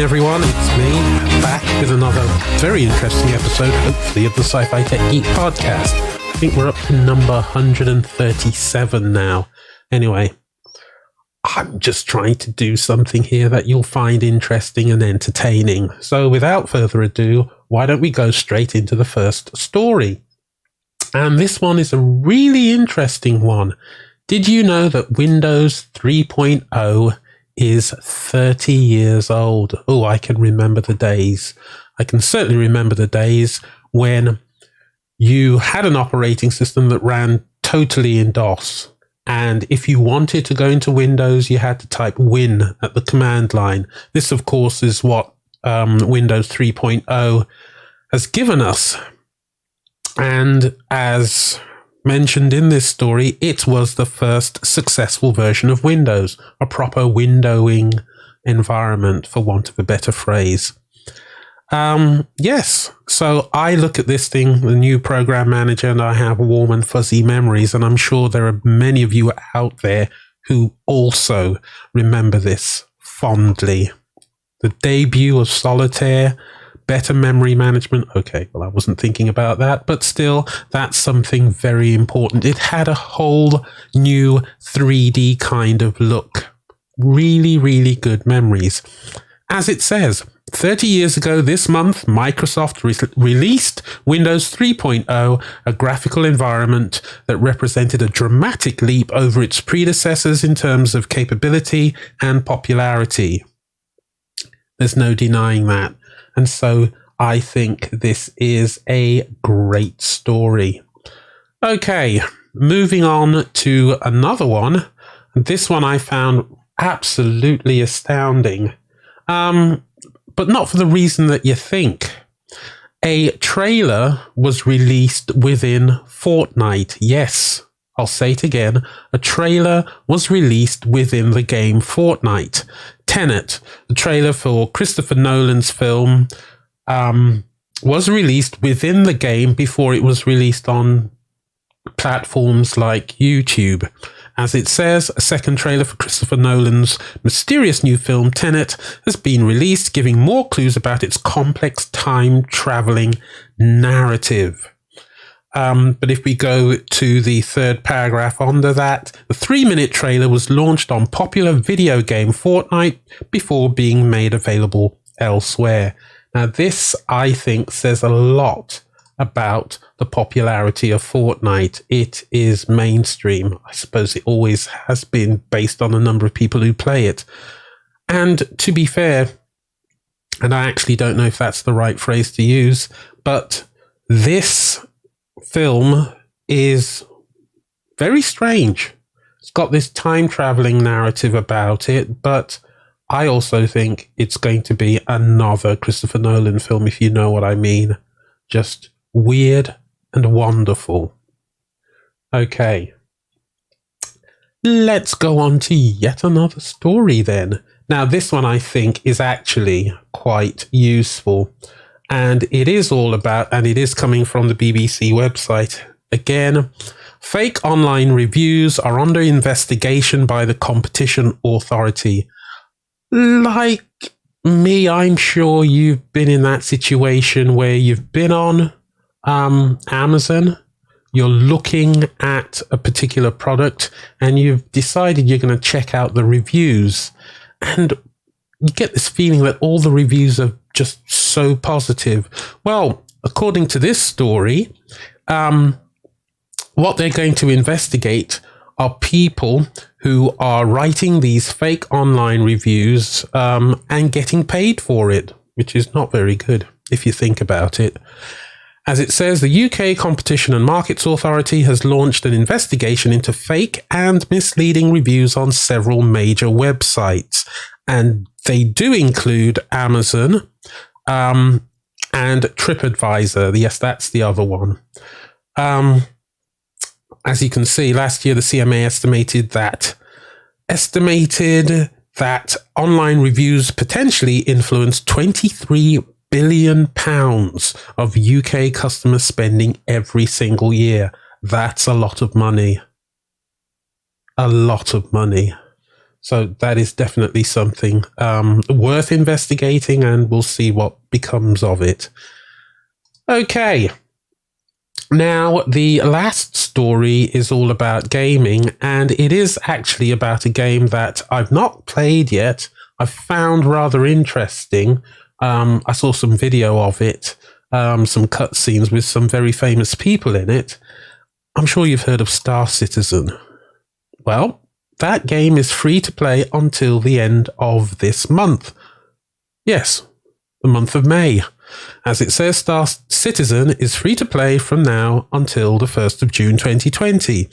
everyone, it's me, back with another very interesting episode, hopefully, of the Sci-Fi Tech Geek podcast. I think we're up to number 137 now. Anyway, I'm just trying to do something here that you'll find interesting and entertaining. So without further ado, why don't we go straight into the first story? And this one is a really interesting one. Did you know that Windows 3.0 is 30 years old? Oh, I can remember the days. I can certainly remember the days when you had an operating system that ran totally in DOS. And if you wanted to go into Windows, you had to type Win at the command line. This, of course, is what Windows 3.0 has given us. And as mentioned in this story, it was the first successful version of Windows, a proper windowing environment, for want of a better phrase. Yes, so I look at this thing, the new program manager, and I have warm and fuzzy memories, and I'm sure there are many of you out there who also remember this fondly. The debut of Solitaire, better memory management. Okay, well, I wasn't thinking about that, but still, that's something very important. It had a whole new 3D kind of look. Really, really good memories. As it says, 30 years ago this month, Microsoft released Windows 3.0, a graphical environment that represented a dramatic leap over its predecessors in terms of capability and popularity. There's no denying that. And so I think this is a great story. Okay, moving on to another one. This one I found absolutely astounding. But not for the reason that you think. A trailer was released within Fortnite. Yes, I'll say it again. A trailer was released within the game Fortnite. Tenet, the trailer for Christopher Nolan's film, was released within the game before it was released on platforms like YouTube. As it says, a second trailer for Christopher Nolan's mysterious new film Tenet has been released, giving more clues about its complex time-traveling narrative. But if we go to the third paragraph under that, the 3-minute trailer was launched on popular video game Fortnite before being made available elsewhere. Now, this, I think, says a lot about the popularity of Fortnite. It is mainstream. I suppose it always has been, based on the number of people who play it. And to be fair, and I actually don't know if that's the right phrase to use, but this film is very strange. It's got this time-traveling narrative about it, but I also think it's going to be another Christopher Nolan film, if you know what I mean. Just weird and wonderful. Okay. Let's go on to yet another story then. Now, this one I think is actually quite useful. And it is all about, and it is coming from the BBC website. Again, fake online reviews are under investigation by the Competition Authority. Like me, I'm sure you've been in that situation where you've been on Amazon, you're looking at a particular product, and you've decided you're going to check out the reviews. And you get this feeling that all the reviews are just so positive. Well, according to this story, what they're going to investigate are people who are writing these fake online reviews and getting paid for it, which is not very good if you think about it. As it says, the UK Competition and Markets Authority has launched an investigation into fake and misleading reviews on several major websites. And they do include Amazon and TripAdvisor. Yes, that's the other one. As you can see, last year the CMA estimated that online reviews potentially influenced £23 billion of UK customer spending every single year. That's a lot of money. A lot of money. So that is definitely something worth investigating, and we'll see what becomes of it. Okay. Now, the last story is all about gaming, and it is actually about a game that I've not played yet. I've found rather interesting. I saw some video of it, some cutscenes with some very famous people in it. I'm sure you've heard of Star Citizen. Well, that game is free to play until the end of this month. Yes, the month of May. As it says, Star Citizen is free to play from now until the 1st of June 2020.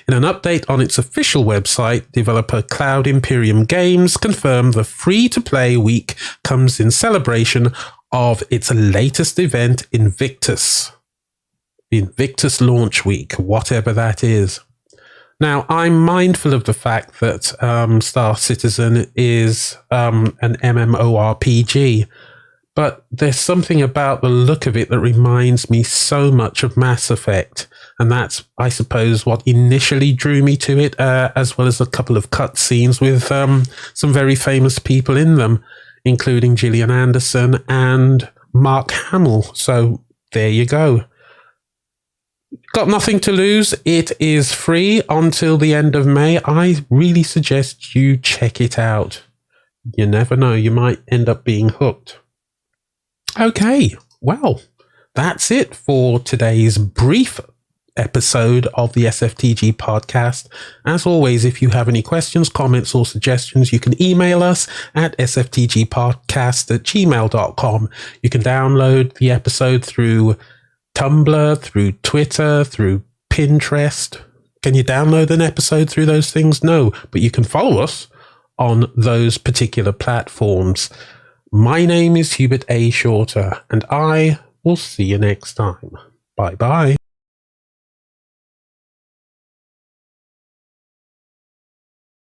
In an update on its official website, developer Cloud Imperium Games confirmed the free-to-play week comes in celebration of its latest event, Invictus. The Invictus launch week, whatever that is. Now, I'm mindful of the fact that Star Citizen is an MMORPG, but there's something about the look of it that reminds me so much of Mass Effect. And that's, I suppose, what initially drew me to it, as well as a couple of cutscenes with some very famous people in them, including Gillian Anderson and Mark Hamill. So there you go. Got nothing to lose. It is free until the end of May. I really suggest you check it out. You never know, you might end up being hooked. Okay, well, that's it for today's brief episode of the SFTG podcast. As always, if you have any questions, comments, or suggestions, you can email us at sftgpodcast@gmail.com. You can download the episode through Tumblr, through Twitter, through Pinterest. Can you download an episode through those things? No, but you can follow us on those particular platforms. My name is Hubert A. Shorter, and I will see you next time. Bye-bye.